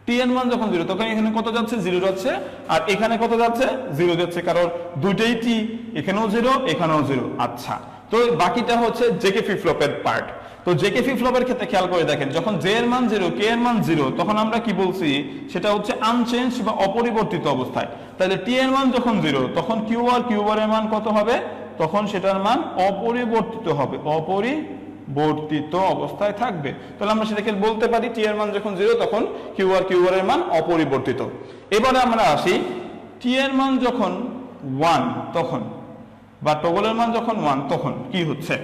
টি এর মান যখন 0 তখন এখানে কত যাচ্ছে? 0 যাচ্ছে, আর এখানে কত যাচ্ছে? 0 যাচ্ছে, কারণ দুইটাই টি, এখানেও 0 এখানেও 0। আচ্ছা, তো বাকিটা হচ্ছে জেকে ফ্লিপ ফ্লপের পার্ট। তো জেকে ফ্লিপ ফ্লপের ক্ষেত্রে খেয়াল করে দেখেন, যখন জে এর মান 0, কে এর মান 0, তখন আমরা কি বলছি? সেটা হচ্ছে আনচেঞ্জ বা অপরিবর্তিত অবস্থায়। তাহলে টি এর মান যখন 0 তখন কিউ আর কিউ বারের মান কত হবে? তখন সেটার মান অপরিবর্তিত হবে, অপরিবর্তিত অবস্থায় থাকবে। তাহলে আমরা সেটাকে বলতে পারি টি এর মান যখন 0 তখন কিউ আর কিউ বারের মান অপরিবর্তিত। এবারে আমরা আসি টি এর মান যখন 1 তখন, বা টগলের মান যখন 1 তখন কি হচ্ছে?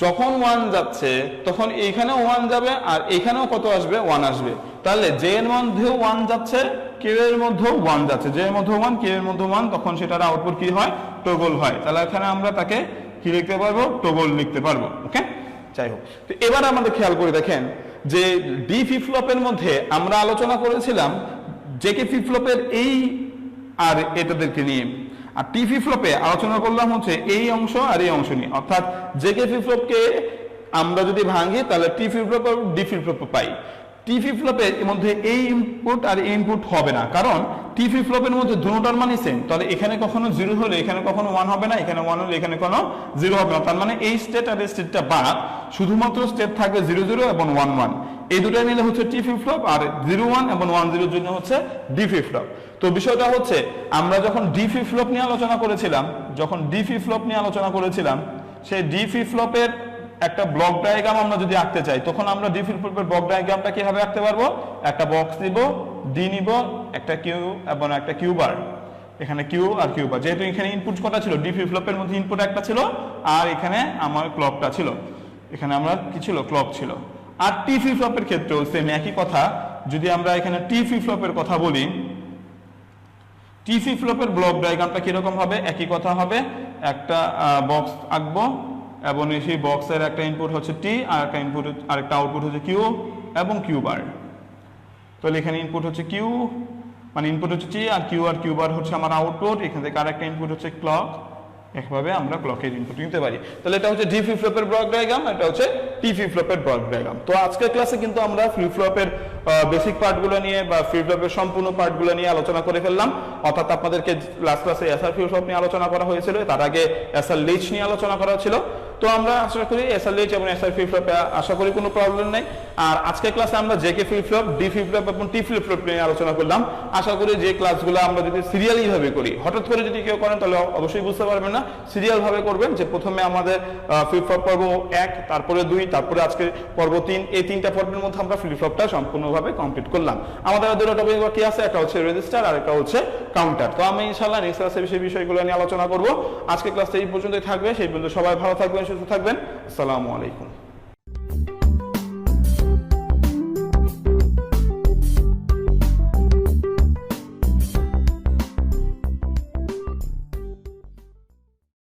যখন 1 যাচ্ছে তখন এইখানেও 1 যাবে আর এখানেও কত আসবে? 1 আসবে। তাহলে জে এর মধ্যেও 1 যাচ্ছে, কে এর মধ্যেও 1 যাচ্ছে, জে এর মধ্যেও 1, কে এর মধ্যেও 1, তখন সেটার আউটপুট কি হয়? টগল হয়। তাহলে এখানে আমরা তাকে কি লিখতে পারবো? টগল লিখতে পারবো। ওকে, যাই হোক, তো এবার আমাদের খেয়াল করে দেখেন যে ডি ফ্লিপ ফ্লপের মধ্যে আমরা আলোচনা করেছিলাম জেকে ফ্লিপ ফ্লপের এই আর এটাদেরকে নিয়ে। আর টি ফ্লিপ ফ্লপে আলোচনা করলাম হচ্ছে এই অংশ আর এই অংশ নিয়ে, অর্থাৎ জেকে ফ্লিপ ফ্লপকে আমরা যদি ভাঙি তাহলে টি ফ্লিপ ফ্লপ আর ডি ফ্লিপ ফ্লপ পাই। টি ফ্লিপ ফ্লপের মধ্যে এই ইনপুট আর এই ইনপুট হবে না, কারণ টি ফ্লিপ ফ্লপের মধ্যে দুটোটার মানই সেম। তাহলে এখানে কখনো 0 হলে এখানে কখনো 1 হবে না, এখানে 1 হলে এখানে কোনো 0 হবে না। তার মানে এই স্টেট আর এই স্টেটটা বাদ, শুধুমাত্র স্টেট থাকবে 0 0 এবং 1 1। এই দুটাই মিলে হচ্ছে টি ফ্লিপ ফ্লপ, আর 0 1 এবং 1 0 এর জন্য হচ্ছে ডি ফ্লিপ ফ্লপ। তো বিষয়টা হচ্ছে আমরা যখন ডি ফ্লিপ ফ্লপ নিয়ে আলোচনা করেছিলাম, সেই ডি ফ্লিপ ফ্লপের একটা ব্লক ডায়াগ্রাম আমরা যদি আঁকতে চাই, তখন আমরা ডি ফ্লিপ ফ্লপের ব্লক ডায়াগ্রামটা কিভাবে আঁকতে পারবো? একটা বক্স নিব, ডি নিব, একটা কিউ এবং একটা কিউ বার, এখানে কিউ আর কিউ বার। যেহেতু এখানে ইনপুট কটা ছিল, ডি ফ্লিপ ফ্লপের মধ্যে ইনপুট একটা ছিল, আর এখানে আমার ক্লকটা ছিল, এখানে আমরা কি ছিল, ক্লক ছিল। আর টি ফ্লিপ ফ্লপের ক্ষেত্রেও সেম একই কথা। যদি আমরা এখানে টি ফ্লিপ ফ্লপের কথা বলি, টি ফ্লিপ ফ্লপের ব্লক ডায়াগ্রামটা কিরকম হবে? একই কথা হবে, একটা বক্স আঁকবো এবং সেই বক্সের একটা ইনপুট হচ্ছে টি, আর একটা ইনপুট আর একটা আউটপুট হচ্ছে কিউ এবং কিউ বার। তাহলে এখানে ইনপুট হচ্ছে কিউ, মানে ইনপুট হচ্ছে টি, আর কিউ বার হচ্ছে আমার আউটপুট। এখান থেকে আর একটা ইনপুট হচ্ছে ক্লক। একভাবে আমরা ক্লকের ইনপুট নিতে পারি। তাহলে এটা হচ্ছে ডি ফ্লিপ ফ্লপের ব্লক ডায়াগ্রাম, এটা হচ্ছে টি ফ্লিপ ফ্লপের ব্লক ডায়াগ্রাম। তো আজকের ক্লাসে কিন্তু আমরা ফ্লিপ ফ্লপের বেসিক পার্টগুলো নিয়ে বা ফ্লিপ ফ্লপের সম্পূর্ণ পার্টগুলো নিয়ে আলোচনা করে ফেললাম। অর্থাৎ আপনাদেরকে লাস্ট ক্লাসে এসআর ফ্লিপ ফ্লপ নিয়ে আলোচনা করা হয়েছিল, তার আগে এসআর লেচ নিয়ে আলোচনা করা ছিল। তো আমরা আশা করি এসআর লেচ এবং এসআর ফ্লিপ ফ্লপে আশা করি কোনো প্রবলেম নেই। আর আজকের ক্লাসে আমরা JK flip flop, D flip flop এবং টি ফ্লিপ ফ্লপ নিয়ে আলোচনা করলাম। আশা করি যে ক্লাসগুলো আমরা যদি সিরিয়ালি ভাবে করি, হঠাৎ করে যদি কেউ করেন তাহলে অবশ্যই বুঝতে পারবেন না। সিরিয়াল ভাবে করবেন, যে প্রথমে আমাদের ফ্লিপ ফ্লপ পর্ব 1, তারপরে 2, তারপরে আজকে পর্ব 3, এই 3টা পর্বের মধ্যে আমরা ফ্লিপ ফ্লপটা সম্পূর্ণভাবে কমপ্লিট করলাম। আমাদের দুটো টপিক বাকি আছে, একটা হচ্ছে রেজিস্টার আর একটা হচ্ছে কাউন্টার। তো আমি ইনশাআল্লাহ নেক্সট ক্লাসে সেই বিষয়গুলো নিয়ে আলোচনা করব। আজকে ক্লাসটা এই পর্যন্তই থাকবে, সেই পর্যন্ত সবাই ভালো থাকবেন, সুস্থ থাকবেন। আসসালামু আলাইকুম।